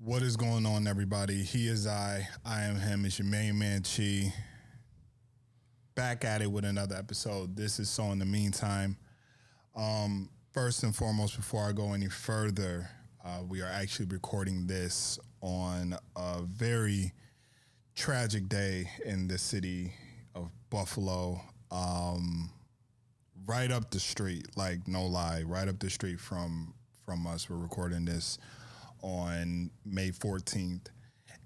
What is going on, everybody? He is I am him. It's your main man, Chi. Back at it with another episode. This is So in the Meantime. First and foremost, before I go any further, we are actually recording this on a very tragic day in the city of Buffalo. Right up the street, like no lie, right up the street from us. We're recording this on May 14th,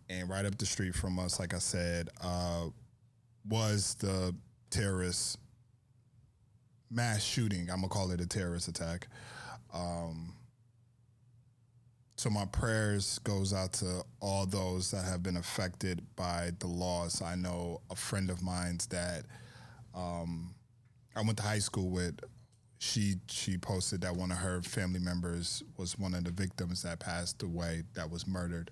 and right up the street from us, like I said, was the terrorist mass shooting. I'm gonna call it a terrorist attack. So my prayers goes out to all those that have been affected by the loss. I know a friend of mine's that I went to high school with. She posted that one of her family members was one of the victims that passed away, that was murdered.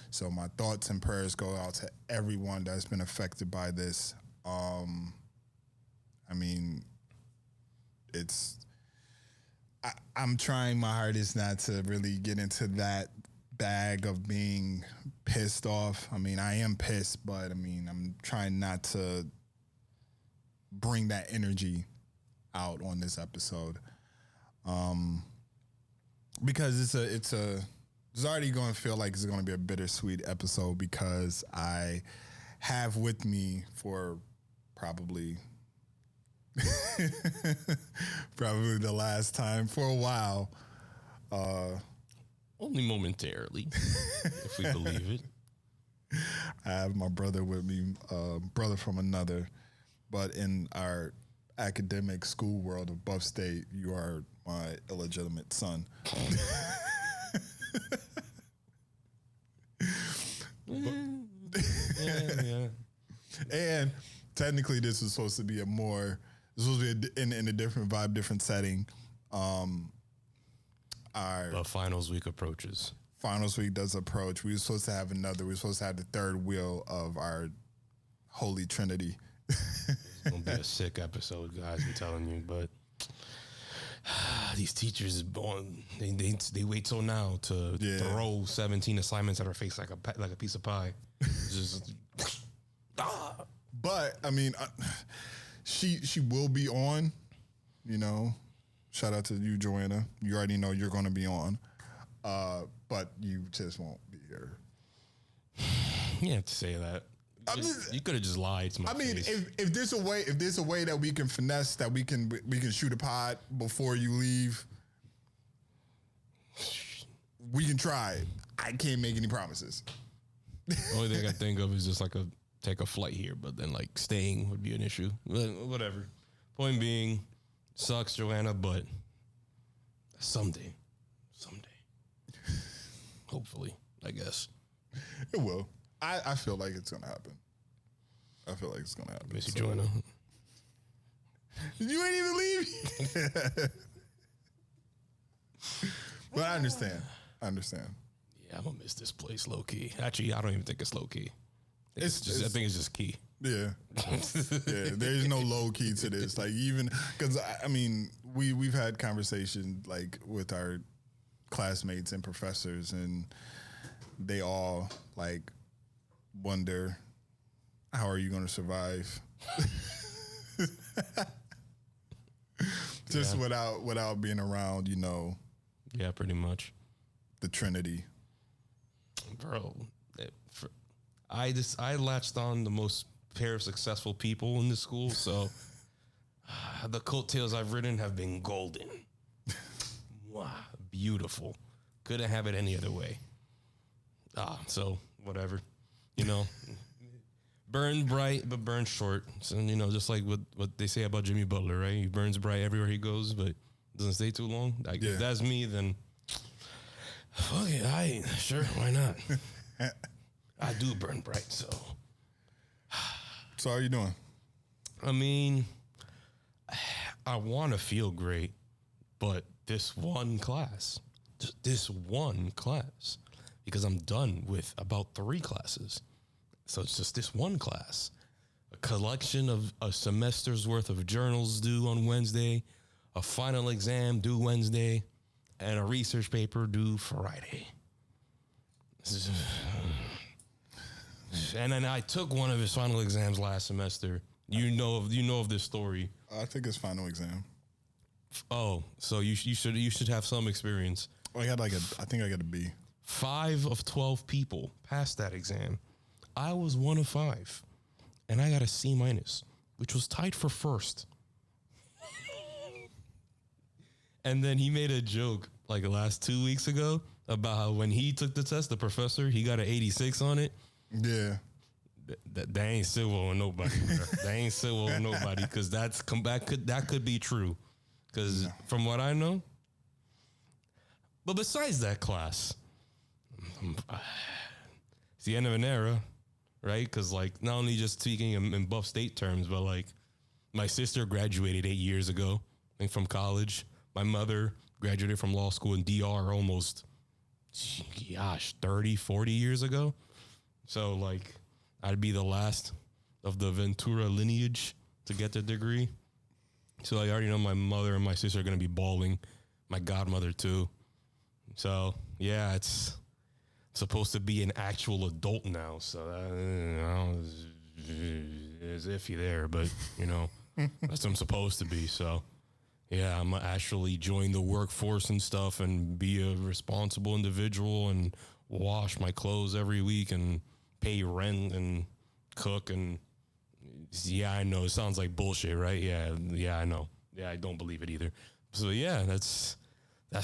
So my thoughts and prayers go out to everyone that's been affected by this. I mean, I'm trying my hardest not to really get into that bag of being pissed off. I mean, I am pissed, but I mean, I'm trying not to bring that energy out on this episode, because it's already going to feel like it's going to be a bittersweet episode, because I have with me for probably the last time for a while, only momentarily, if we believe it. I have my brother with me, brother from another, but in our academic school world of Buff State, you are my illegitimate son. Yeah. And technically, this is supposed to be in a different vibe, different setting. But finals week approaches. Finals week does approach. We were supposed to have the third wheel of our holy trinity. It's gonna be a sick episode, guys, I'm telling you. But these teachers, they wait till now to throw 17 assignments at our face like a piece of pie. Just But I mean, she will be on. You know, shout out to you, Joanna. You already know you're going to be on, but you just won't be here. You have to say that. You could have just lied to my face. If there's a way that we can finesse, that we can shoot a pod before you leave, we can try it. I can't make any promises. Only thing I think of is just take a flight here, but then like staying would be an issue. Whatever. Point being, sucks, Joanna, but someday, hopefully, I guess it will. I feel like it's gonna happen. Miss you, Joanna. You ain't even leave. But I understand. Yeah, I'm gonna miss this place low key. Actually, I don't even think it's low key. I think it's just key. Yeah. There's no low key to this. Like, even because I mean, we've had conversations like with our classmates and professors, and they all like wonder, how are you going to survive? Just without being around, you know. Yeah, pretty much. The Trinity. Bro, I latched on the most pair of successful people in the school, so the coattails I've ridden have been golden. Wow, beautiful. Couldn't have it any other way. So whatever, you know. Burn bright, but burn short. So, you know, just like what they say about Jimmy Butler, right? He burns bright everywhere he goes, but doesn't stay too long. Like, if that's me, then fuck it. Sure, why not? I do burn bright, so. So how are you doing? I mean, I want to feel great, but this one class, because I'm done with about 3 classes. So it's just this one class, a collection of a semester's worth of journals due on Wednesday, a final exam due Wednesday, and a research paper due Friday. And then I took one of his final exams last semester. You know of this story. I think it's final exam. Oh, so you should have some experience. I think I got a B. 5 of 12 people passed that exam. I was 1 of 5, and I got a C minus, which was tied for first. And then he made a joke like the last 2 weeks ago about how when he took the test, the professor, he got an 86 on it. Yeah. That ain't civil with nobody. That ain't civil with nobody, because that could be true. Because from what I know, but besides that class, it's the end of an era, right? Because like not only just speaking in Buff State terms, but like my sister graduated 8 years ago, I think, from college. My mother graduated from law school in DR almost, 30, 40 years ago. So like I'd be the last of the Ventura lineage to get the degree. So I already know my mother and my sister are going to be bawling. My godmother too. So yeah, it's supposed to be an actual adult now. So it's iffy there, but that's what I'm supposed to be. So yeah, I'm gonna actually join the workforce and stuff and be a responsible individual and wash my clothes every week and pay rent and cook. And yeah, I know it sounds like bullshit, right? Yeah, I know. Yeah, I don't believe it either. So yeah, that's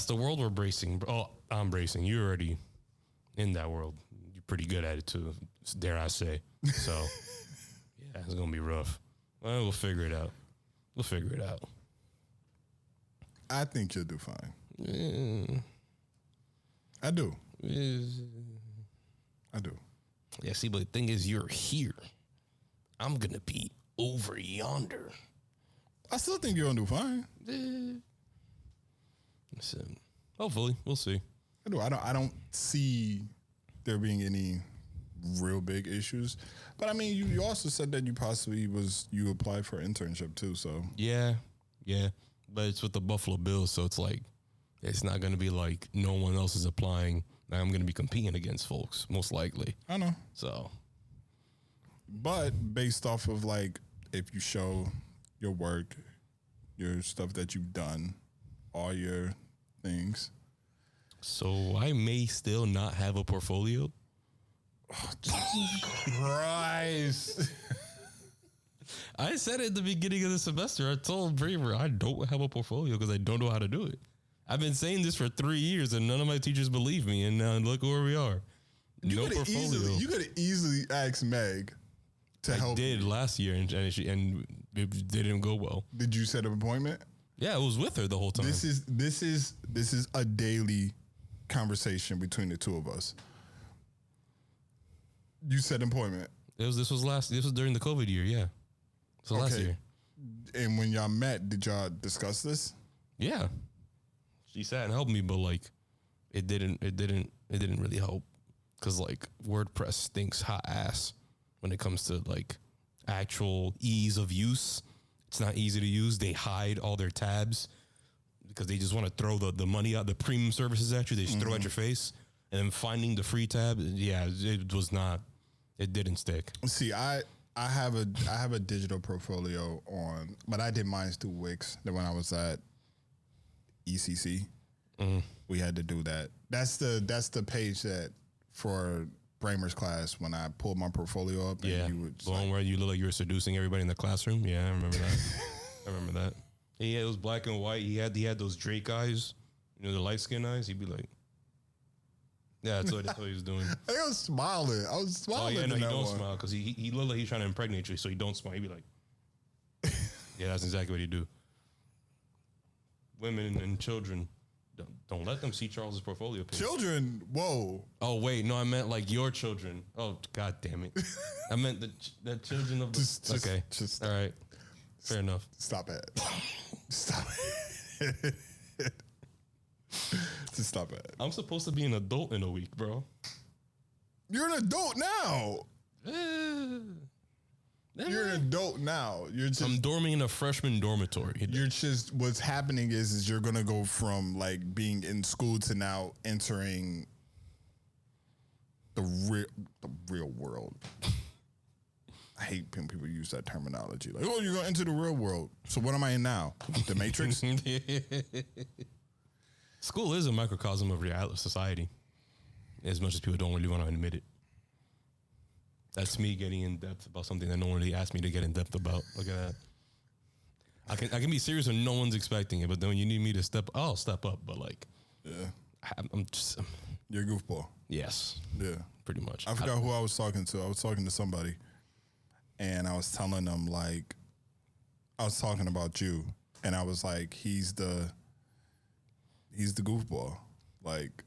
the world we're bracing. Oh, I'm bracing. You're already in that world. You're pretty good at it too, dare I say. So yeah, it's gonna be rough. Well, we'll figure it out. I think you'll do fine. Yeah. I do. I do. Yeah, see, but the thing is, you're here. I'm going to be over yonder. I still think you're going to do fine. Listen, hopefully, we'll see. I do. I don't see there being any real big issues. But, I mean, you also said that you applied for an internship, too, so. Yeah. But it's with the Buffalo Bills, so it's like, it's not going to be like no one else is applying. I'm going to be competing against folks, most likely. I know. So. But based off of, like, if you show your work, your stuff that you've done, all your things. So I may still not have a portfolio. Oh, Jesus Christ. I said at the beginning of the semester, I told Braver, I don't have a portfolio because I don't know how to do it. I've been saying this for 3 years and none of my teachers believe me. And now look where we are. No portfolio. You could have easily asked Meg to help. I did last year and it didn't go well. Did you set an appointment? Yeah, I was with her the whole time. This is a daily conversation between the two of us. You set an appointment. This was during the COVID year, yeah. So last year. And when y'all met, did y'all discuss this? Yeah. She sat and helped me, but like it didn't really help. Cause like WordPress stinks hot ass when it comes to like actual ease of use. It's not easy to use. They hide all their tabs because they just want to throw the money out, the premium services at you. They just throw at your face. And then finding the free tab, yeah, it didn't stick. See, I have a digital portfolio on, but I did mine through Wix. Then when I was at ECC, we had to do that. That's the page that for Bramer's class when I pulled my portfolio up. Yeah, and you would the one where you look like you were seducing everybody in the classroom. Yeah, I remember that. Yeah, it was black and white. He had those Drake eyes, the light skin eyes. He'd be like, yeah, that's what he was doing. I was smiling. Oh yeah, no, he don't smile because he looked like he's trying to impregnate you, so he don't smile. He'd be like, yeah, that's exactly what he do. Women and children, don't let them see Charles's portfolio page. Children, whoa. Oh wait, no, I meant like your children. Oh god damn it, I meant the children of the. Okay, just all right, fair enough. Stop it. Stop it. Just stop it. I'm supposed to be an adult in a week, bro. You're an adult now. You're an adult now. I'm dorming in a freshman dormitory. You're just what's happening is you're gonna go from like being in school to now entering real world. I hate when people use that terminology. Like, oh, you're going to enter the real world. So what am I in now? The Matrix? School is a microcosm of reality society, as much as people don't really want to admit it. That's me getting in depth about something that no one really asked me to get in depth about. Look at that. I can be serious when no one's expecting it, but then when you need me to step, I'll step up. But like, I'm just... You're a goofball. Yes. Yeah. Pretty much. I forgot who I was talking to. I was talking to somebody. And I was telling them, like, I was talking about you, and I was like, he's the goofball. Like,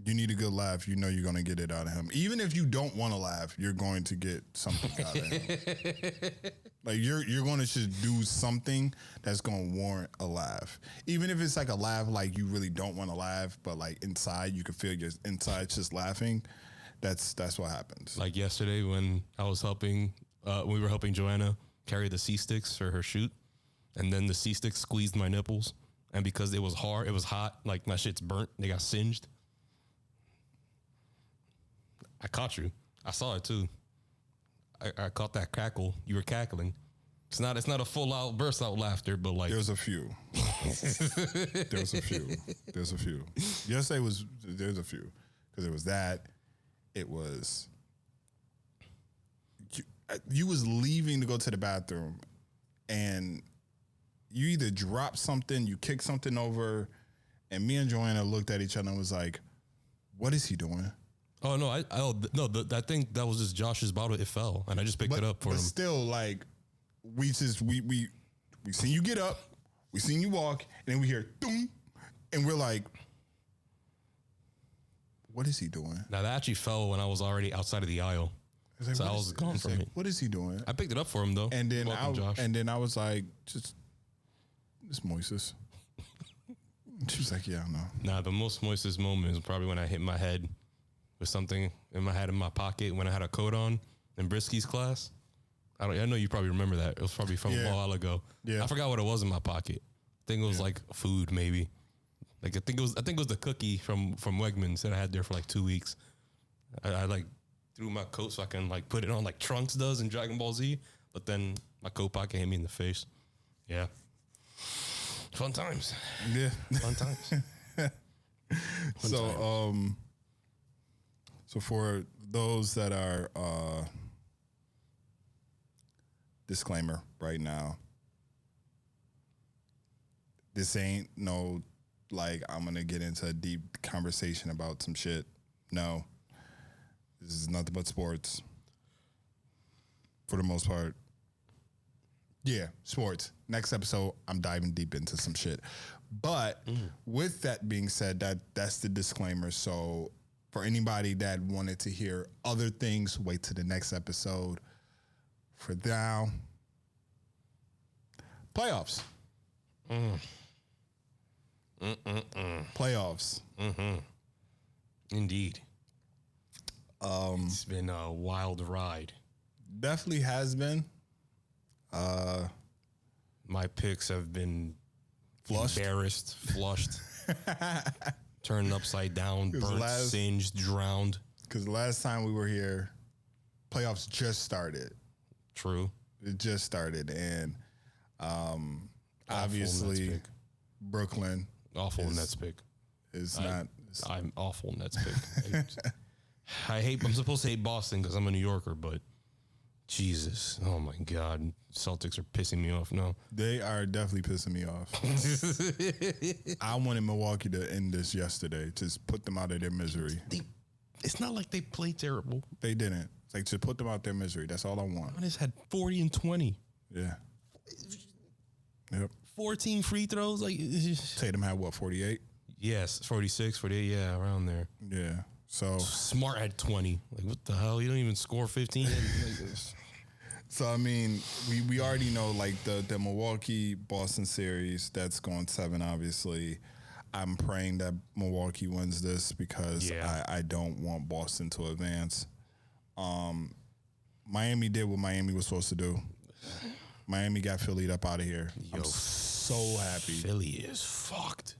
you need a good laugh. You know you're going to get it out of him. Even if you don't want to laugh, you're going to get something out of him. Like, you're going to just do something that's going to warrant a laugh. Even if it's like a laugh like you really don't want to laugh, but like inside, you can feel your inside just laughing. That's what happens. Like yesterday when I was helping, we were helping Joanna carry the C-sticks for her shoot, and then the C-sticks squeezed my nipples, and because it was hard, it was hot, like my shit's burnt, they got singed. I caught you. I saw it too. I caught that cackle. You were cackling. It's not a full out burst out laughter, but like there's a few. There's a few. Yesterday there's a few because it was that. It was you was leaving to go to the bathroom, and you either dropped something, you kicked something over, and me and Joanna looked at each other and was like, "What is he doing?" Oh no! I think that was just Josh's bottle. It fell, and I just picked it up for him. But still, like we seen you get up, we seen you walk, and then we hear doom, and we're like, what is he doing? Now that actually fell when I was already outside of the aisle, like, so I was gone from it. What is he doing? I picked it up for him though. And then I was like, just it's Moises. She was like, yeah, I know. Nah, the most Moises moment is probably when I hit my head with something in my pocket when I had a coat on in Brisky's class. I know you probably remember that. It was probably from a while ago. Yeah. I forgot what it was in my pocket. I think it was like food maybe. Like I think it was the cookie from Wegmans that I had there for like 2 weeks. I like threw my coat so I can like put it on like Trunks does in Dragon Ball Z, but then my coat pocket hit me in the face. Yeah. Fun times. Yeah. Fun times. So for those that are disclaimer right now, this ain't no like I'm gonna get into a deep conversation about some shit. No. This is nothing but sports. For the most part. Yeah, sports. Next episode, I'm diving deep into some shit. But with that being said, that's the disclaimer. So for anybody that wanted to hear other things, wait till the next episode. For now, playoffs. Playoffs. Indeed. It's been a wild ride. Definitely has been. My picks have been flushed, turned upside down, burnt, singed, drowned. Because the last time we were here, playoffs just started. True. It just started, and obviously Brooklyn. Awful Nets pick. I'm awful Nets pick. I'm supposed to hate Boston because I'm a New Yorker, but Jesus, oh my God, Celtics are pissing me off now. They are definitely pissing me off. I wanted Milwaukee to end this yesterday, just put them out of their misery. It's not like they played terrible. They didn't. It's like to put them out their misery. That's all I want. I just had 40 and 20. Yeah. Yep. 14 free throws. Like Tatum had what, 48? Yes, 46, 48. Yeah, around there. Yeah. So Smart had 20. Like what the hell? You don't even score 15. So I mean, we already know like the Milwaukee Boston series that's going 7. Obviously, I'm praying that Milwaukee wins this because I don't want Boston to advance. Miami did what Miami was supposed to do. Miami got Phillied up out of here. I'm so happy. Philly is fucked.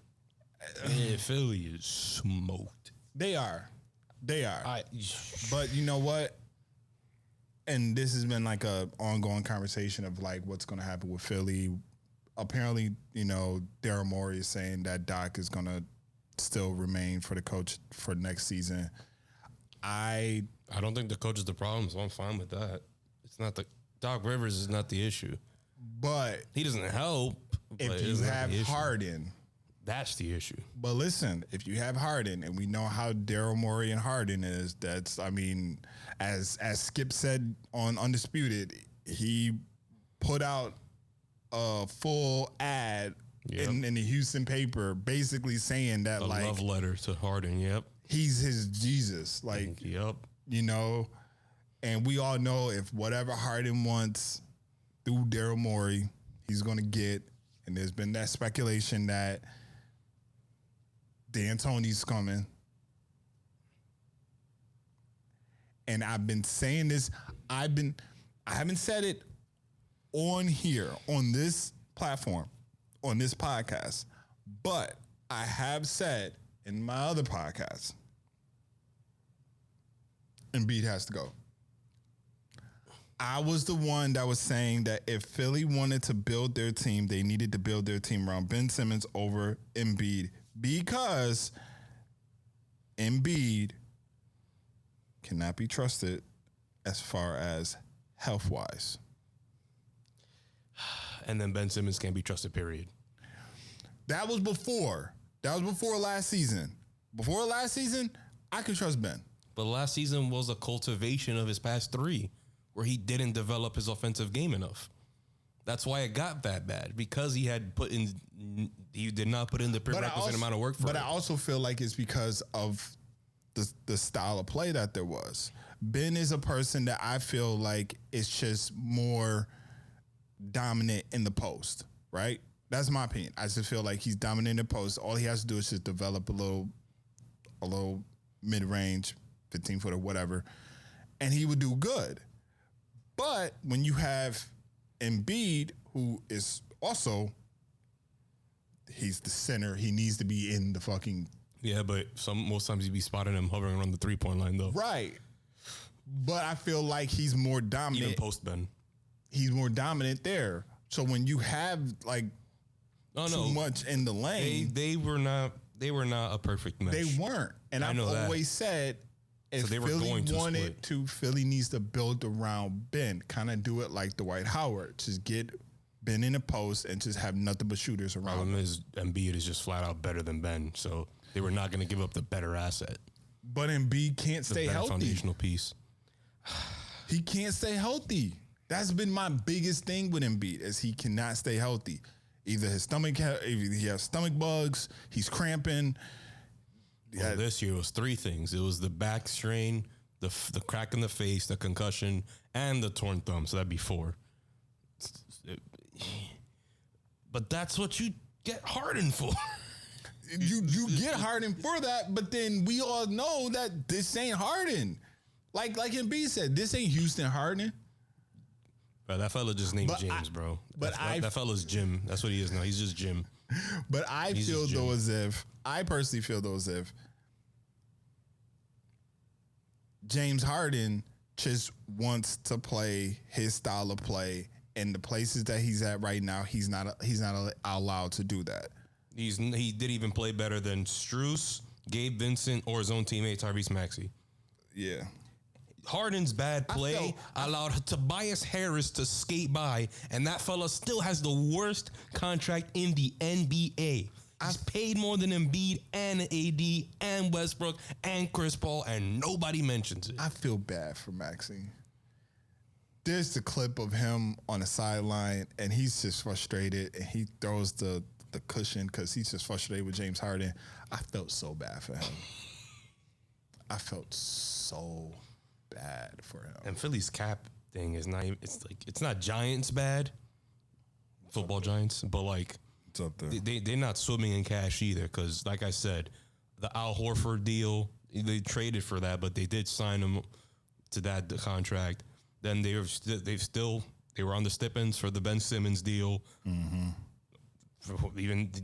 Philly is smoked. They are. They are. But you know what? And this has been like a ongoing conversation of like what's going to happen with Philly. Apparently, Daryl Morey is saying that Doc is going to still remain for the coach for next season. I don't think the coach is the problem, so I'm fine with that. It's not Doc Rivers is not the issue. But he doesn't help. If you have Harden, that's the issue. But listen, if you have Harden, and we know how Daryl Morey and Harden is, as Skip said on Undisputed, he put out a full ad in the Houston paper, basically saying that a love letter to Harden. Yep, he's his Jesus. And we all know if whatever Harden wants through Daryl Morey, he's going to get. And there's been that speculation that D'Antoni's coming. And I've been saying this. I haven't said it on here, on this platform, on this podcast, but I have said in my other podcast, Embiid has to go. I was the one that was saying that if Philly wanted to build their team, they needed to build their team around Ben Simmons over Embiid, because Embiid cannot be trusted as far as health-wise. And then Ben Simmons can't be trusted, period. That was before. Last season. Before last season, I could trust Ben. But last season was a cultivation of his past three, where he didn't develop his offensive game enough. That's why it got that bad, because he did not put in the prerequisite amount of work for it. But I also feel like it's because of the style of play that there was. Ben is a person that I feel like is just more dominant in the post, right? That's my opinion. I just feel like he's dominant in the post. All he has to do is just develop a little mid-range, 15-foot or whatever, and he would do good. But when you have Embiid, who is also, he's the center. He needs to be in the fucking... Yeah, but most times you'd be spotting him hovering around the three-point line, though. Right. But I feel like he's more dominant. Even post-Ben. He's more dominant there. So when you have, too much in the lane... They were not a perfect match. They weren't. And I've always said... If Philly needs to build around Ben, kind of do it like Dwight Howard. Just get Ben in the post and just have nothing but shooters around him. Problem is, Embiid is just flat out better than Ben, so they were not going to give up the better asset. But Embiid can't stay healthy. Foundational piece. He can't stay healthy. That's been my biggest thing with Embiid, is he cannot stay healthy. Either he has stomach bugs, he's cramping. Well, this year was three things. It was the back strain, the crack in the face, the concussion, and the torn thumb. So that'd be four. But that's what you get Harden for. You get Harden for that, but then we all know that this ain't Harden. Like Embiid said, this ain't Houston Harden. Bro, that fella just named James, bro. That fella's Jim. That's what he is now. He's just Jim. But I personally feel though as if James Harden just wants to play his style of play, and the places that he's at right now, he's not allowed to do that. He did even play better than Strus, Gabe Vincent, or his own teammate Tyrese Maxey. Yeah. Harden's bad play allowed Tobias Harris to skate by, and that fella still has the worst contract in the NBA. He's paid more than Embiid and AD and Westbrook and Chris Paul, and nobody mentions it. I feel bad for Maxey. There's the clip of him on the sideline, and he's just frustrated, and he throws the cushion because he's just frustrated with James Harden. I felt so bad for him. I felt so bad for him. And Philly's cap thing is not even, it's not Giants bad, football Giants, but it's up there. They're not swimming in cash either, because like I said, the Al Horford deal, they traded for that, but they did sign him to that contract. Then they were on the stipends for the Ben Simmons deal. Mm-hmm.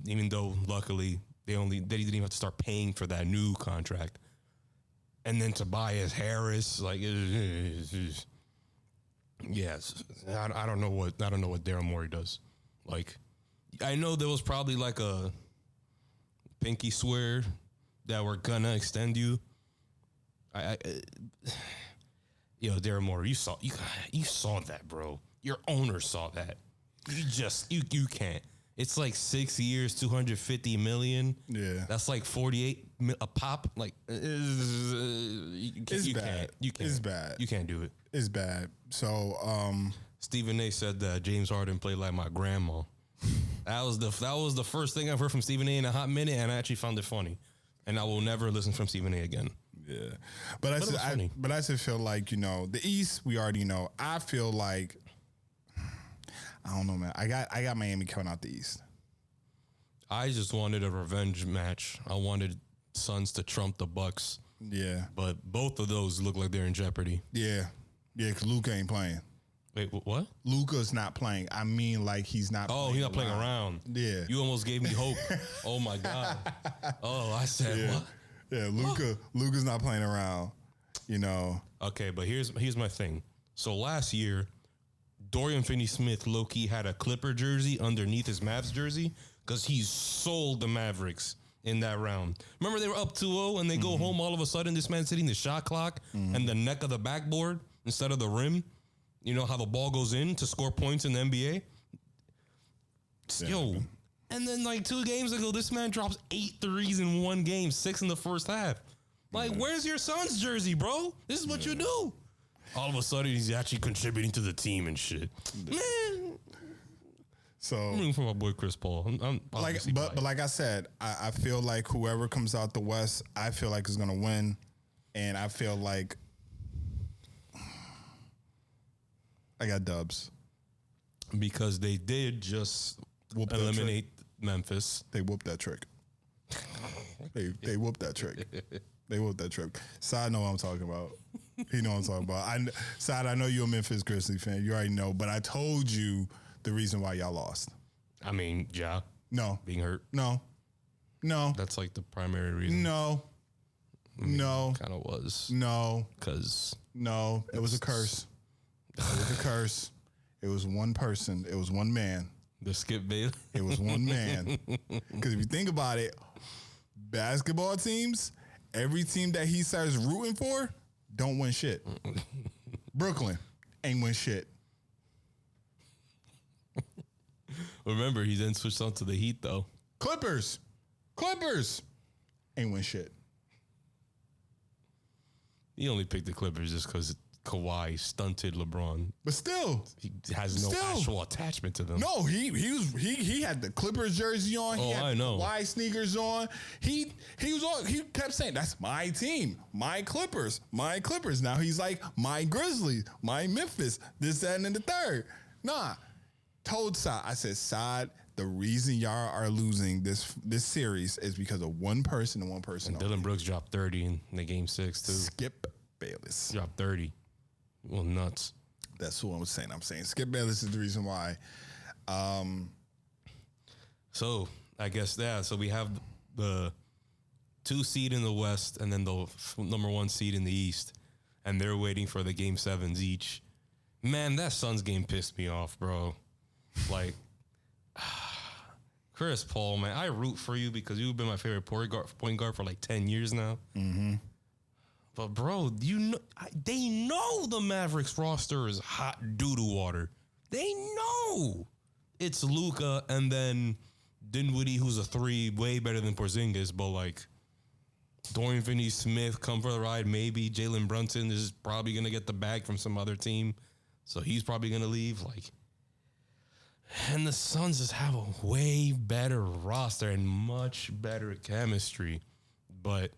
Even though luckily they didn't even have to start paying for that new contract. And then Tobias Harris, like, yes, I don't know what Daryl Morey does. Like, I know there was probably like a pinky swear that we're gonna extend you. Yo, Daryl Morey, you saw that, bro. Your owner saw that. You can't. It's like 6 years, 250 million. Yeah, that's like 48 a pop. Like, it's bad. It's bad. You can't do it. It's bad. So, Stephen A. said that James Harden played like my grandma. That was the first thing I've heard from Stephen A. in a hot minute, and I actually found it funny. And I will never listen from Stephen A. again. Yeah, but I just feel like, you know, the East we already know. I feel like, I don't know, man. I got Miami coming out the East. I just wanted a revenge match. I wanted Suns to trump the Bucks. Yeah, but both of those look like they're in jeopardy. Yeah, because Luka ain't playing. Wait, what? Luka's not playing. I mean, like, he's not. Oh, he's not playing around. Yeah, you almost gave me hope. Oh my God. Oh, I said what? Yeah, Luka's not playing around, you know. Okay, but here's my thing. So last year, Dorian Finney-Smith low-key had a Clipper jersey underneath his Mavs jersey because he sold the Mavericks in that round. Remember they were up 2-0 and they go home, all of a sudden this man's hitting the shot clock and the neck of the backboard instead of the rim. You know how the ball goes in to score points in the NBA? Yeah. Yo. And then, like, 2 games ago, this man drops 8 threes in one game, 6 in the first half. Like, where's your son's jersey, bro? This is what you do. All of a sudden, he's actually contributing to the team and shit. Man. So, I'm rooting for my boy Chris Paul. I'm but like I said, I feel like whoever comes out the West, I feel like is going to win. And I feel like I got dubs. Because they did just eliminate Memphis. They whooped that trick. They whooped that trick. They whooped that trick. Side know what I'm talking about. He know what I'm talking about. Side, I know you're a Memphis Grizzlies fan. You already know. But I told you the reason why y'all lost. I mean, Ja. No. Being hurt. No. That's like the primary reason. No. No. Kind of was. No. Because. No. It was a curse. It was a curse. It was one person. It was one man. The Skip Bayless. It was one man. Because if you think about it, basketball teams, every team that he starts rooting for, don't win shit. Brooklyn ain't win shit. Remember, he then switched on to the Heat, though. Clippers ain't win shit. He only picked the Clippers just because Kawhi stunted LeBron. But still, he has no actual attachment to them. No, he had the Clippers jersey on. He had I know. Kawhi sneakers on. He kept saying, "That's my team, my Clippers, my Clippers." Now he's like, "My Grizzlies, my Memphis, this, that, and the third." Nah, told Saad, I said, Saad, the reason y'all are losing this series is because of one person and one person. And Dylan Brooks dropped 30 in the game 6 too. Skip Bayless dropped 30. Well, nuts. That's what I was saying. I'm saying Skip Bayless is the reason why. So I guess so we have the 2 seed in the West and then the number 1 seed in the East, and they're waiting for the game 7s each. Man, that Suns game pissed me off, bro. Like, Chris Paul, man, I root for you because you've been my favorite point guard for like 10 years now. Mm-hmm. But, bro, they know the Mavericks roster is hot doo-doo water. They know it's Luka and then Dinwiddie, who's a 3, way better than Porzingis. But, like, Dorian Finney-Smith, come for the ride, maybe. Jalen Brunson is probably going to get the bag from some other team. So he's probably going to leave. Like, and the Suns just have a way better roster and much better chemistry. But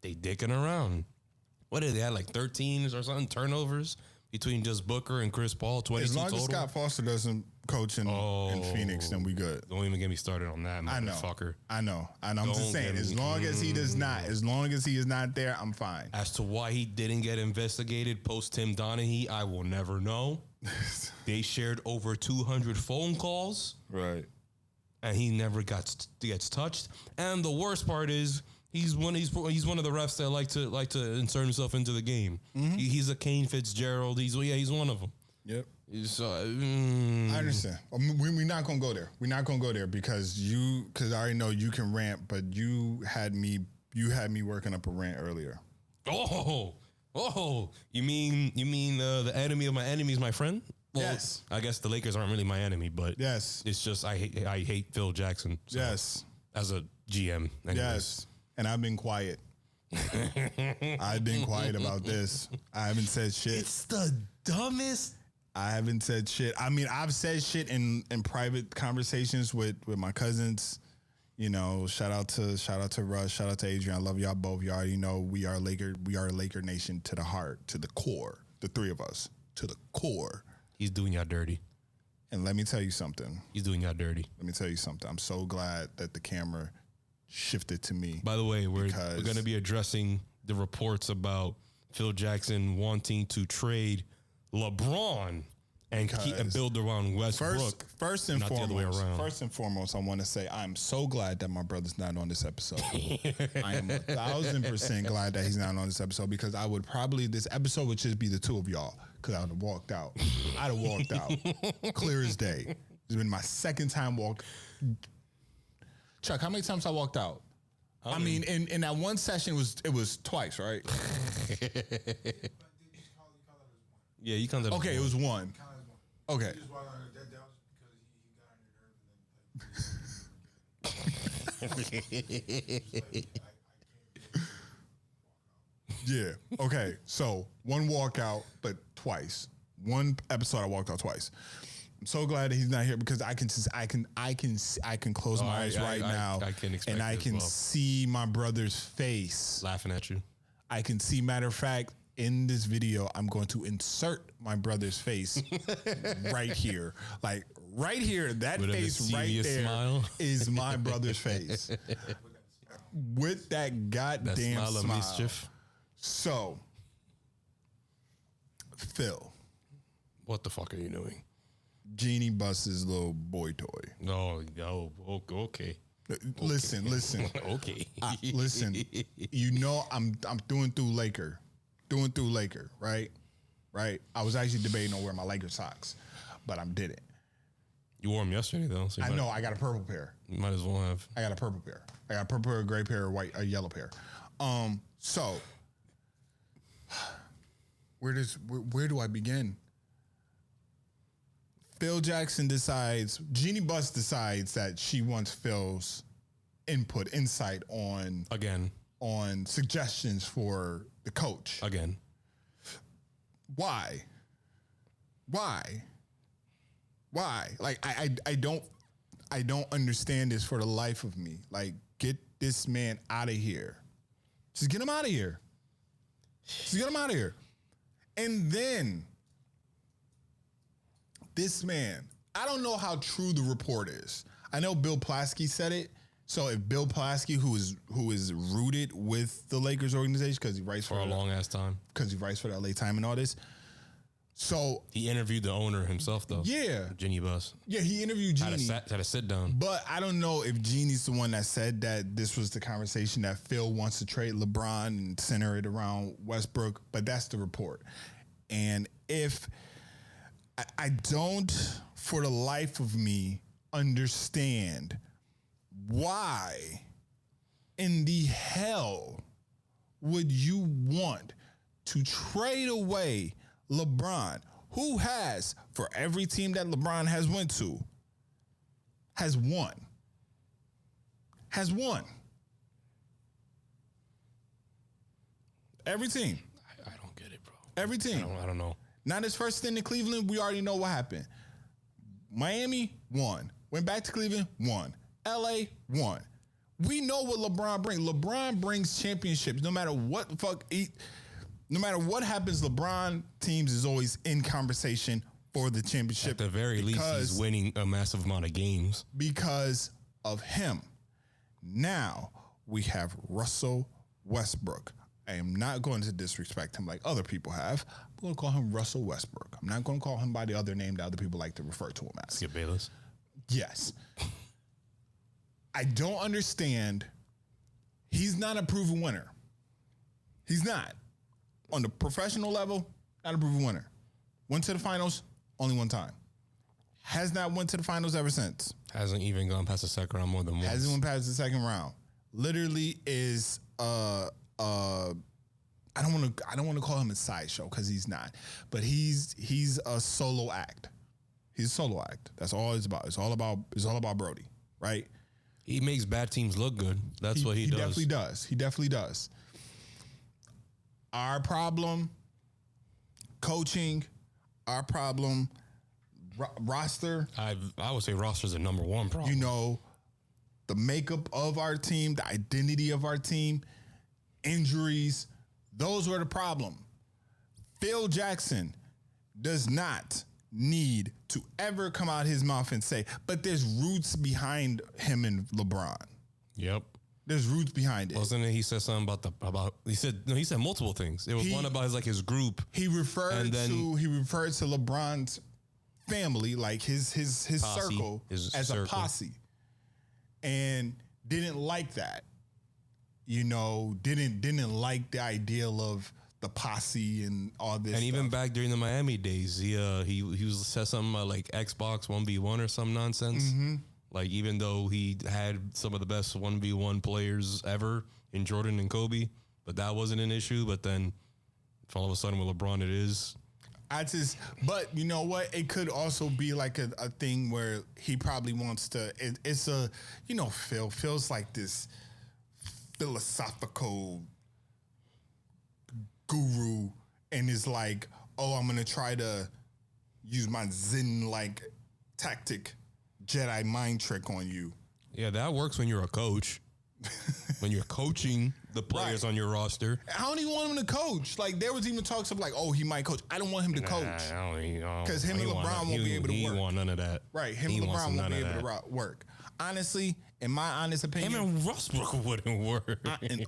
they dicking around. What did they have, like 13 or something turnovers between just Booker and Chris Paul? 22 as long total? as Scott Foster doesn't coach in Phoenix, then we good. Don't even get me started on that, motherfucker. I know. I'm just saying, as long as he does not, as long as he is not there, I'm fine. As to why he didn't get investigated post Tim Donaghy, I will never know. They shared over 200 phone calls. Right. And he never gets touched. And the worst part is, He's one of the refs that like to insert himself into the game. He's a Kane Fitzgerald. He's one of them. Yep. I understand. We're not gonna go there. We're not gonna go there because I already know you can rant, but you had me working up a rant earlier. Oh, you mean the enemy of my enemy is my friend? Well, Yes. I guess the Lakers aren't really my enemy, but Yes. it's just I hate Phil Jackson. So, Yes. as a GM. Anyways. Yes. And I've been quiet. I've been quiet about this. I haven't said shit. It's the dumbest. I haven't said shit. I mean, I've said shit in private conversations with my cousins. You know, shout out to Russ, shout out to Adrian. I love y'all both. Y'all already know we are Laker Nation to the heart, to the core. The three of us to the core. He's doing y'all dirty. And let me tell you something. He's doing y'all dirty. Let me tell you something. I'm so glad that the camera shifted to me. By the way, we're going to be addressing the reports about Phil Jackson wanting to trade LeBron and build around Westbrook. First and foremost, I want to say I'm so glad that my brother's not on this episode. I am 1,000% glad that he's not on this episode because this episode would just be the two of y'all because I'd have walked out. Clear as day. It's been my second time Chuck, how many times I walked out? I mean, in that one session, it was twice, right? Yeah, you counted. Okay, it was one. Okay. Yeah. Okay. So one walkout, but twice. One episode I walked out twice. I'm so glad that he's not here because I can close my eyes right now and I can see my brother's face laughing at you. I can see. Matter of fact, in this video, I'm going to insert my brother's face right here, like right here. That face right there is my brother's face with that goddamn smile of mischief. So, Phil, what the fuck are you doing? Genie Bus's little boy toy. No, okay. Listen. Okay. Listen. You know I'm doing through Laker, right? Right. I was actually debating on wearing my Laker socks, but I didn't. You wore them yesterday though. So I know. I got a purple pair. You might as well have. I got a purple pair. I got a purple pair, a gray pair, a yellow pair. So where do I begin? Phil Jackson Jeannie Buss decides that she wants Phil's insight on suggestions for the coach. Again. Why? Like I don't understand this for the life of me. Like, get this man out of here. Just get him out of here. And then this man, I don't know how true the report is. I know Bill Plaschke said it. So if Bill Plaschke, who is rooted with the Lakers organization because he writes for a long ass time, because he writes for the LA Time and all this. So he interviewed the owner himself, though. Yeah, Jeannie Buss. Yeah, he interviewed Jeannie. Had a sit down. But I don't know if Jeannie's the one that said that this was the conversation that Phil wants to trade LeBron and center it around Westbrook. But that's the report. And if I don't, for the life of me, understand why in the hell would you want to trade away LeBron, who has, for every team that LeBron has went to, has won. Every team. I don't get it, bro. Every team. I don't know. Not his first stint in Cleveland. We already know what happened. Miami won. Went back to Cleveland, won. LA won. We know what LeBron brings. LeBron brings championships. No matter what happens, LeBron teams is always in conversation for the championship. At the very least, he's winning a massive amount of games. Because of him. Now we have Russell Westbrook. I am not going to disrespect him like other people have. I'm going to call him Russell Westbrook. I'm not going to call him by the other name that other people like to refer to him as. Skip Bayless? Yes. I don't understand He's not a proven winner. He's not. On the professional level, not a proven winner. Went to the finals only one time. Has not went to the finals ever since. Hasn't even gone past the second round more than once. Hasn't went past the second round. Literally is I don't want to call him a sideshow because he's not. But he's a solo act. He's a solo act. That's all it's about. It's all about Brody, right? He makes bad teams look good. That's what he does. Definitely does. He definitely does. Our problem, coaching. Our problem, roster. I would say roster's the number one problem. You know, the makeup of our team, the identity of our team, injuries. Those were the problem. Phil Jackson does not need to ever come out his mouth and say, but there's roots behind him and LeBron. Yep. There's roots behind it. Wasn't it? He said something he said multiple things. It was one about his group. He referred to LeBron's family, like his posse, circle, as a posse. And didn't like that. You know, didn't like the ideal of the posse and all this. And even back during the Miami days, he said something about like Xbox 1v1 or some nonsense. Mm-hmm. Like even though he had some of the best 1v1 players ever in Jordan and Kobe, but that wasn't an issue. But then all of a sudden with LeBron, it is. But you know what? It could also be like a thing where he probably wants to. It's a, you know, Phil feels like this philosophical guru and is like, oh, I'm gonna try to use my Zen like tactic, Jedi mind trick on you. Yeah, that works when you're a coach. When you're coaching the players on your roster. I don't even want him to coach. Like there was even talks of like, oh, he might coach. I don't want him to coach. Because him and LeBron won't be able to work. He want none of that. Right. Him and LeBron won't be able to work. Honestly, in my honest opinion. Him and Westbrook wouldn't work. In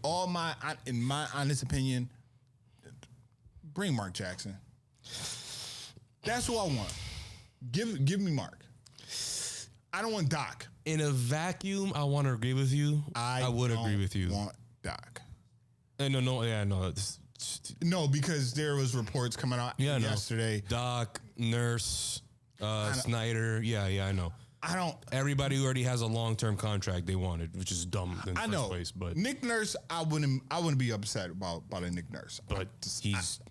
my honest opinion, bring Mark Jackson. That's who I want. Give me Mark. I don't want Doc. In a vacuum, I want to agree with you. I would agree with you. Want Doc? No, because there was reports coming out yesterday. Doc, Nurse, Snyder. Yeah, I know. I don't. Everybody who already has a long-term contract they wanted, which is dumb in the first place. But Nick Nurse, I wouldn't be upset about a Nick Nurse. But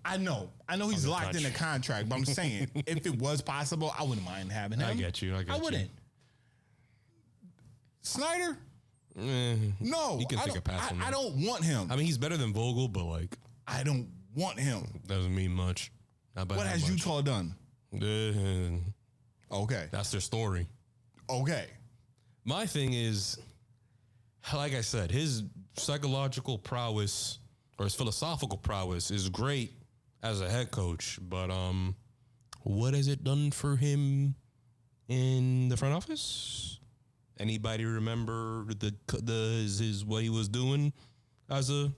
I know he's locked in a contract. But I'm saying if it was possible, I wouldn't mind having him. I get you. I wouldn't. Snyder? No. He can take a pass on that. I don't want him. I mean, he's better than Vogel, but like I don't want him. Doesn't mean much. What has Utah done? Okay. That's their story. Okay. My thing is, like I said, his psychological prowess or his philosophical prowess is great as a head coach, but what has it done for him in the front office? Anybody remember his what he was doing as a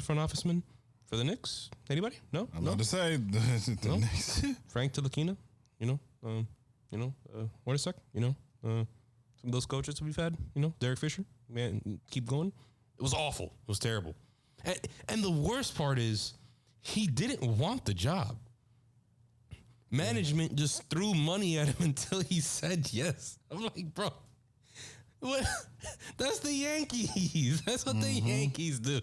front officeman for the Knicks? Anybody? No. I'm about to say the Knicks. Frank Tilikina, Warnisek, some of those coaches we've had, Derek Fisher, man, keep going. It was awful. It was terrible. And the worst part is he didn't want the job. Management just threw money at him until he said yes. I'm like, bro, what? That's the Yankees. That's what the Yankees do.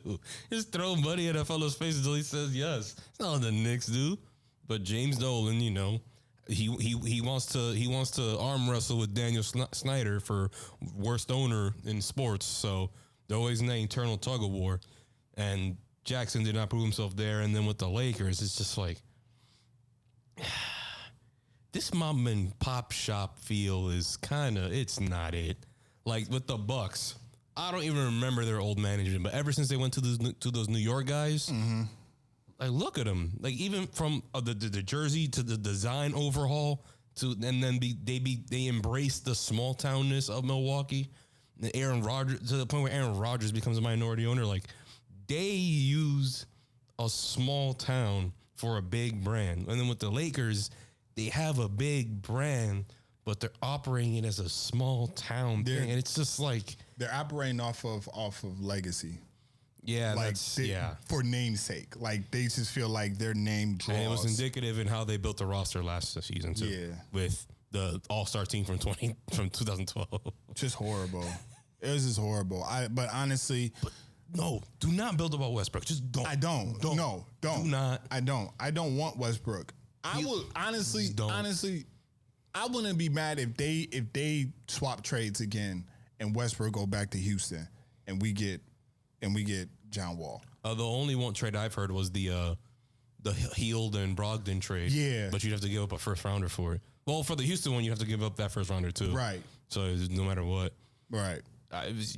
Just throw money at a fellow's face until he says yes. That's not what the Knicks do. But James Dolan, he wants to arm wrestle with Daniel Snyder for worst owner in sports. So they're always in that internal tug of war. And Jackson did not prove himself there. And then with the Lakers, it's just like this mom and pop shop feel is it's not it. Like with the Bucks, I don't even remember their old management, but ever since they went to those New York guys, like look at them. Like even from the jersey to the design overhaul and then they embrace the small townness of Milwaukee. And Aaron Rodgers, to the point where Aaron Rodgers becomes a minority owner. Like they use a small town for a big brand, and then with the Lakers, they have a big brand, but they're operating it as a small town thing, and it's just like they're operating off of legacy. Yeah, like for namesake. Like they just feel like their name draws. And it was indicative in how they built the roster last season too. Yeah, with the All-Star team from 2012. Just horrible. It was just horrible. But honestly, no, do not build about Westbrook. Just don't. I don't. No, don't. Do not. I don't. I don't want Westbrook. I would honestly, I wouldn't be mad if they swap trades again and Westbrook go back to Houston and we get John Wall. The only one trade I've heard was the Hield and Brogdon trade. Yeah, but you'd have to give up a first rounder for it. Well, for the Houston one, you have to give up that first rounder too. Right. So no matter what, right,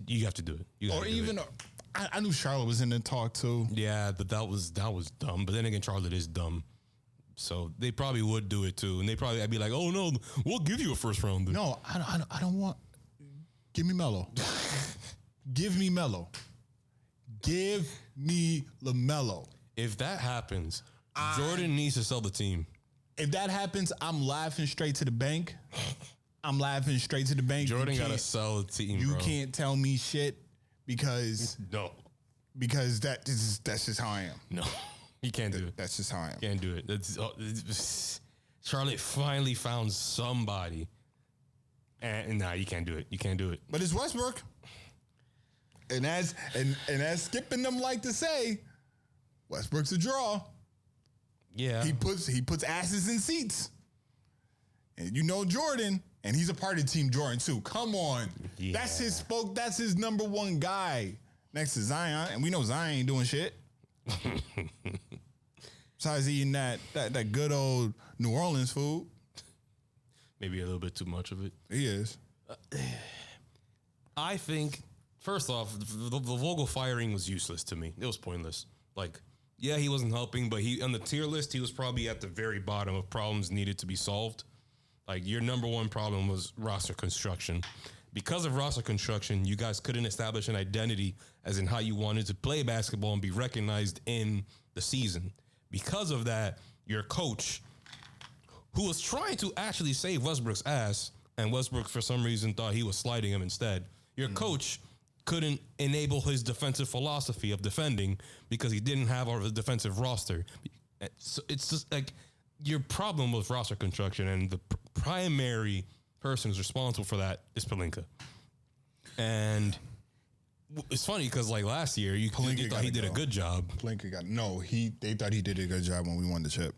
you have to do it. Or even I knew Charlotte was in the talk too. Yeah, but that was dumb. But then again, Charlotte is dumb. So they probably would do it too, and I'd be like, "Oh no, we'll give you a first rounder." No, I don't want. Give me Melo. Give me Melo. Give me LaMelo. If that happens, Jordan needs to sell the team. If that happens, I'm laughing straight to the bank. Jordan got to sell the team. You can't tell me shit because that's just how I am. No, he can't do it. That's just how I am. Can't do it. Charlotte finally found somebody, and you can't do it. You can't do it. But it's Westbrook. And as Skip and them like to say, Westbrook's a draw. Yeah. He puts asses in seats. And you know Jordan, and he's a part of Team Jordan too. Come on. Yeah. That's his number one guy next to Zion. And we know Zion ain't doing shit. Besides eating that good old New Orleans food. Maybe a little bit too much of it. He is. I think, first off, the Vogel firing was useless to me. It was pointless. Like, yeah, he wasn't helping, but on the tier list, he was probably at the very bottom of problems needed to be solved. Like, your number one problem was roster construction. Because of roster construction, you guys couldn't establish an identity as in how you wanted to play basketball and be recognized in the season. Because of that, your coach, who was trying to actually save Westbrook's ass, and Westbrook, for some reason, thought he was sliding him instead. Your coach couldn't enable his defensive philosophy of defending because he didn't have a defensive roster. So it's just like your problem with roster construction, and the primary person who's responsible for that is Pelinka. And it's funny because like last year, you thought he did a good job. Pelinka they thought he did a good job when we won the chip.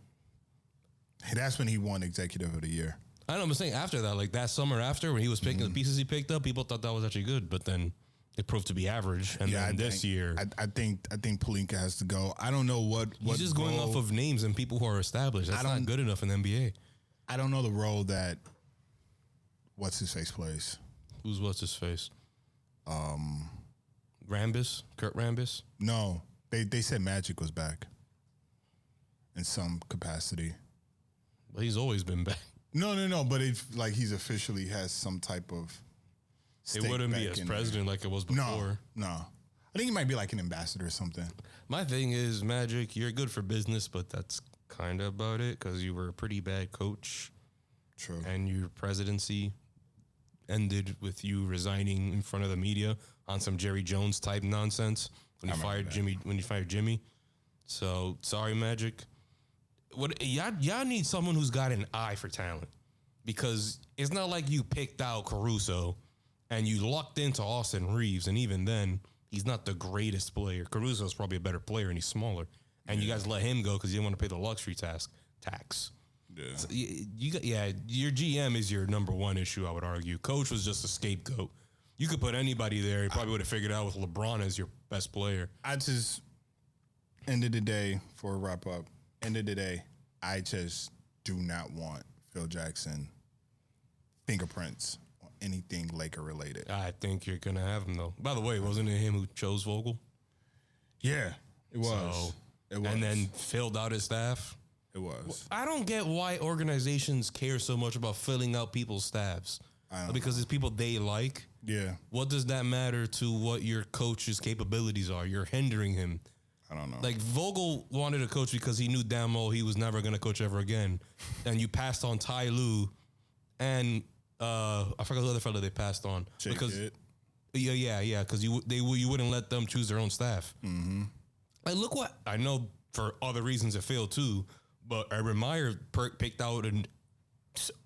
That's when he won Executive of the Year. I know, I'm saying after that, like that summer after when he was picking the pieces he picked up, people thought that was actually good, but then it proved to be average. And then this year, I think Pelinka has to go. I don't know what he's just going off of names and people who are established. That's not good enough in the NBA. I don't know the role that what's his face plays. What's his face? Rambis, Kurt Rambis. No, they said Magic was back in some capacity. Well, he's always been back. No, but it's like he's officially has some type of. It wouldn't be as president like it was before. No. I think he might be like an ambassador or something. My thing is, Magic, you're good for business, but that's kind of about it because you were a pretty bad coach. True. And your presidency ended with you resigning in front of the media on some Jerry Jones type nonsense when you fired Jimmy. So sorry, Magic. Y'all need someone who's got an eye for talent, because it's not like you picked out Caruso and you lucked into Austin Reeves, and even then he's not the greatest player. Caruso's probably a better player and he's smaller, and you guys let him go because you didn't want to pay the luxury tax. Yeah, so your GM is your number one issue, I would argue. Coach was just a scapegoat. You could put anybody there, you probably would have figured out with LeBron as your best player. End of the day, for a wrap up, I just do not want Phil Jackson fingerprints on anything Laker related. I think you're going to have him, though. By the way, wasn't it him who chose Vogel? Yeah, it was. And then filled out his staff? It was. I don't get why organizations care so much about filling out people's staffs. Because it's people they like. Yeah. What does that matter to what your coach's capabilities are? You're hindering him. I don't know. Like, Vogel wanted a coach because he knew damn well he was never going to coach ever again. And you passed on Ty Lue, and I forgot the other fella they passed on. Jake because Kidd. Yeah, because you wouldn't let them choose their own staff. Mm-hmm. Like, look what I know for other reasons it failed too, but Urban Meyer picked out an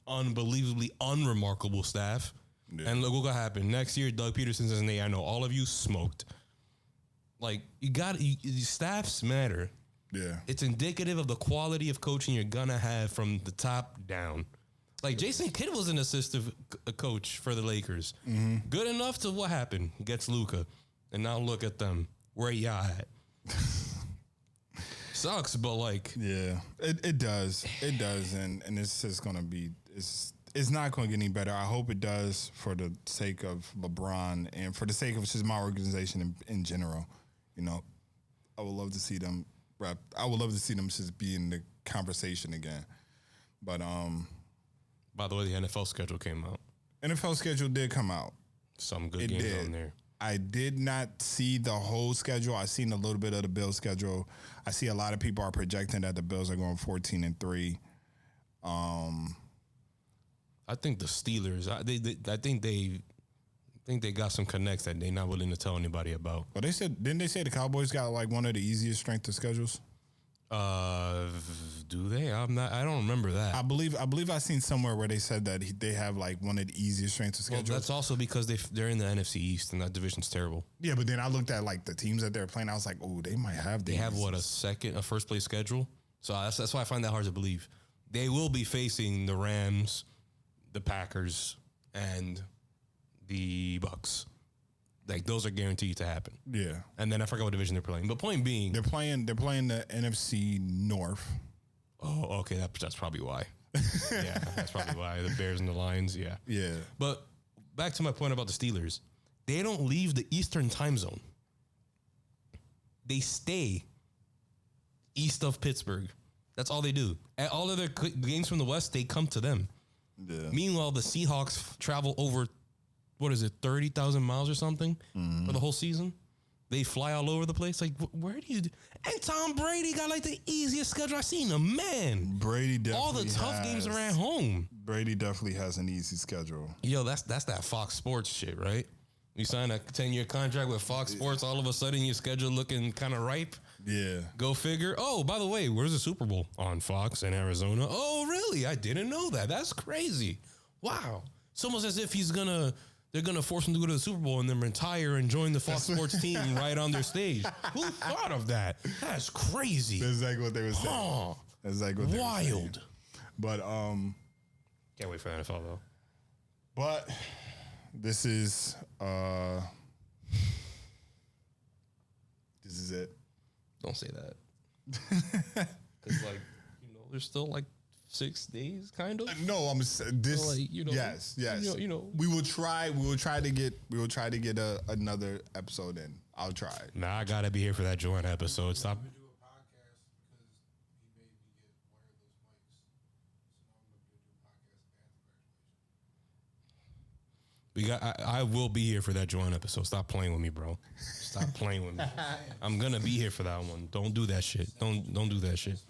unbelievably unremarkable staff, and look what happened next year. Doug Peterson says, "Hey, I know all of you smoked." Like, staffs matter. Yeah, It's indicative of the quality of coaching you're gonna have from the top down. Like, Jason Kidd was an assistant coach for the Lakers. Mm-hmm. Good enough to what happened? Gets Luka. And now look at them. Where y'all at? Sucks, but like... Yeah, it does. It does. And it's just going to be... It's not going to get any better. I hope it does for the sake of LeBron and for the sake of just my organization in general. You know, I would love to see them rep. I would love to see them just be in the conversation again. But... By the way, the NFL schedule came out. NFL schedule did come out. Some good games on there. I did not see the whole schedule. I seen a little bit of the Bills schedule. I see a lot of people are projecting that the Bills are going 14-3. I think the Steelers. I think they got some connects that they're not willing to tell anybody about. Well, didn't they say the Cowboys got like one of the easiest strength of schedules? Do they? I don't remember that. I believe I seen somewhere where they said that they have like one of the easiest strengths of schedules. Well, that's also because they're in the NFC East and that division's terrible. Yeah, but then I looked at like the teams that they're playing. I was like, oh, they might have. They have what, a first place schedule. So that's why I find that hard to believe. They will be facing the Rams, the Packers, and the Bucks. Like, those are guaranteed to happen. Yeah. And then I forgot what division they're playing. But point being, they're playing the NFC North. Oh, okay. That's probably why. Yeah, that's probably why. The Bears and the Lions, yeah. Yeah. But back to my point about the Steelers. They don't leave the Eastern time zone. They stay east of Pittsburgh. That's all they do. At all of their games from the West, they come to them. Yeah. Meanwhile, the Seahawks travel over, 30,000 miles or something for the whole season? They fly all over the place. Like, where do you... And Tom Brady got, like, the easiest schedule I've seen. Man. Brady definitely all the tough games are at home. Brady definitely has an easy schedule. Yo, that's that Fox Sports shit, right? You sign a 10-year contract with Fox Sports, all of a sudden your schedule looking kind of ripe. Yeah. Go figure. Oh, by the way, where's the Super Bowl? On Fox in Arizona. Oh, really? I didn't know that. That's crazy. Wow. It's almost as if they're going to force him to go to the Super Bowl and then retire and join the Fox Sports team right on their stage. Who thought of that? That's crazy. That's exactly what they were saying. Oh, that's exactly what they were saying. Wild. But, can't wait for the NFL, though. But this is it. Don't say that. Because, there's still, 6 days, kind of. No, I'm this. Yes. We will try to get another episode in. I'll try. Nah, I gotta be here for that joint episode. Stop. I will be here for that joint episode. Stop playing with me, bro. Stop playing with me. I'm gonna be here for that one. Don't do that shit. Don't do that shit.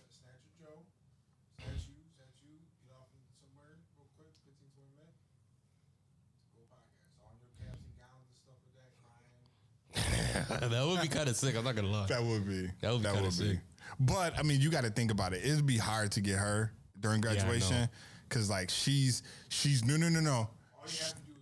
That would be kind of sick. I'm not gonna lie. That would be kind of sick. But I mean, you got to think about it. It'd be hard to get her during graduation because, she's no. All you have to do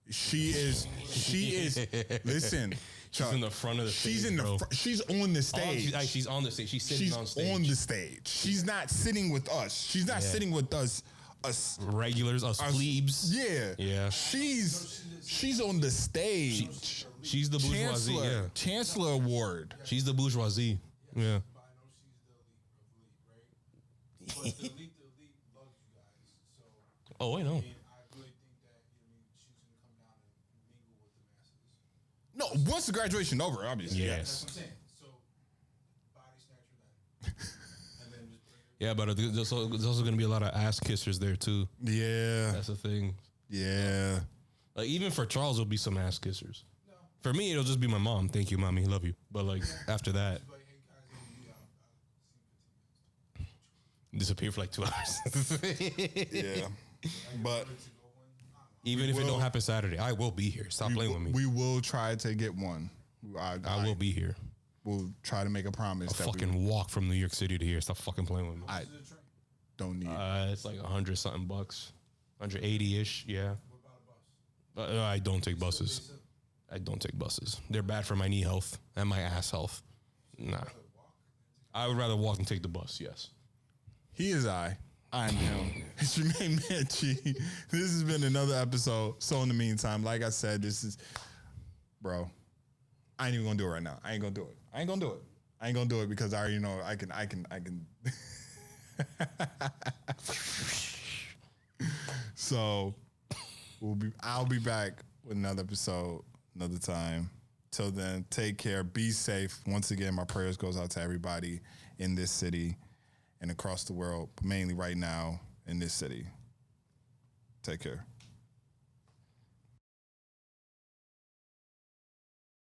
is kidnap her. She is. Listen, she's in the front of the stage. She's on the stage. She's on the stage. She's sitting on stage. On the stage. She's not sitting with us. She's not sitting with us. Us regulars, us plebes. Yeah. She's on the stage. She's the bourgeoisie. Chancellor Award. She's the bourgeoisie. Yeah. But I know she's the elite, right? But the elite loves you guys. So Oh, I know. I really think that she's gonna come down and mingle with the masses. No, once the graduation over, obviously. Yes. That's what I'm saying. So body snatcher that. And then just bring her. Yeah, but there's also going to be a lot of ass kissers there too. Yeah. That's the thing. Yeah. Like, even for Charles, there'll be some ass kissers. No. For me, it'll just be my mom. Thank you, mommy. Love you. But after that, She's like, hey guys, I'll see 15 minutes. disappear for 2 hours. Yeah. But To go in, Even if it don't happen Saturday, I will be here. Stop playing with me. We will try to get one. I will be here. We'll try to make a promise. I'll fucking walk from New York City to here. Stop fucking playing with me. I don't need. It's like $100 something bucks, 180-ish. Yeah. What about a bus? I don't take buses. I don't take buses. They're bad for my knee health and my ass health. Nah. I would rather walk than take the bus. Yes. He is I am him. It's your main man, G. This has been another episode. So in the meantime, like I said, this is, bro, I ain't even gonna do it right now. I ain't gonna do it. I ain't gonna do it because I already know I can. So I'll be back with another episode another time. Till then, take care. Be safe. Once again, my prayers goes out to everybody in this city and across the world, but mainly right now in this city. Take care.